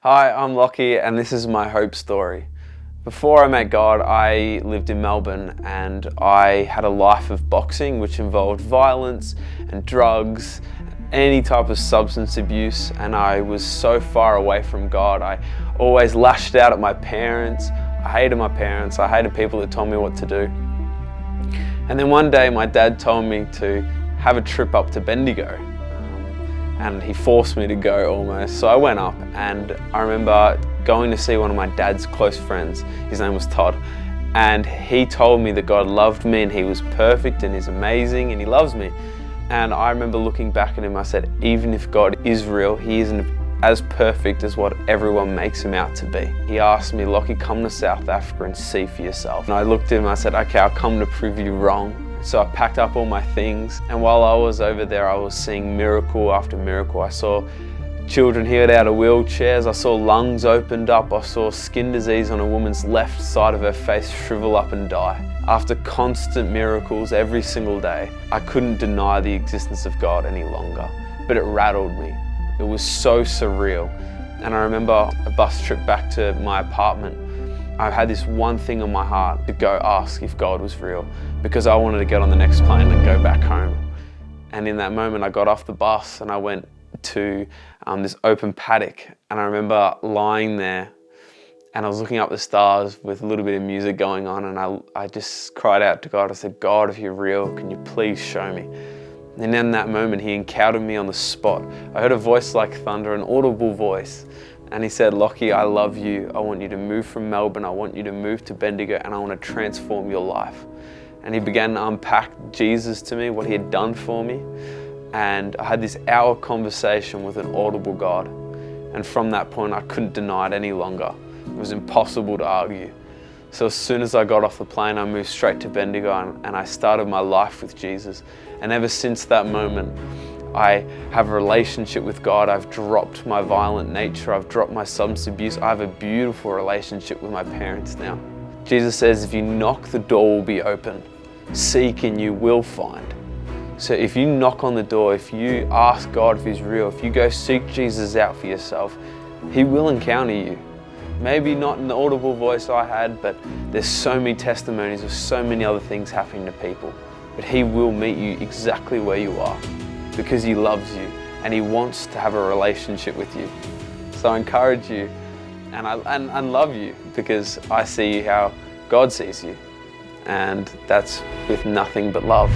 Hi, I'm Lachie and this is my hope story. Before I met God, I lived in Melbourne and I had a life of boxing which involved violence and drugs, any type of substance abuse, and I was so far away from God. I always lashed out at my parents. I hated people that told me what to do. And then one day my dad told me to have a trip up to Bendigo. And he forced me to go almost. So I went up and I remember going to see one of my dad's close friends. His name was Todd. And he told me that God loved me and he was perfect and he's amazing and he loves me. And I remember looking back at him, I said, even if God is real, he isn't as perfect as what everyone makes him out to be. He asked me, Lachie, come to South Africa and see for yourself. And I looked at him and I said, okay, I'll come to prove you wrong. So I packed up all my things, and while I was over there, I was seeing miracle after miracle. I saw children healed out of wheelchairs, I saw lungs opened up, I saw skin disease on a woman's left side of her face shrivel up and die. After constant miracles every single day, I couldn't deny the existence of God any longer, but it rattled me. It was so surreal. And I remember a bus trip back to my apartment. I had this one thing on my heart to go ask if God was real, because I wanted to get on the next plane and go back home. And in that moment, I got off the bus and I went to this open paddock. And I remember lying there and I was looking up the stars with a little bit of music going on, and I just cried out to God. I said, God, if you're real, can you please show me? And in that moment, he encountered me on the spot. I heard a voice like thunder, an audible voice. And he said, Lachie, I love you. I want you to move from Melbourne. I want you to move to Bendigo and I want to transform your life. And he began to unpack Jesus to me, what he had done for me. And I had this hour conversation with an audible God. And from that point, I couldn't deny it any longer. It was impossible to argue. So as soon as I got off the plane, I moved straight to Bendigo and I started my life with Jesus. And ever since that moment, I have a relationship with God. I've dropped my violent nature. I've dropped my substance abuse. I have a beautiful relationship with my parents now. Jesus says, if you knock, the door will be open. Seek and you will find. So if you knock on the door, if you ask God if he's real, if you go seek Jesus out for yourself, he will encounter you. Maybe not in the audible voice I had, but there's so many testimonies of so many other things happening to people. But he will meet you exactly where you are, because he loves you and he wants to have a relationship with you. So I encourage you and love you, because I see how God sees you, and that's with nothing but love.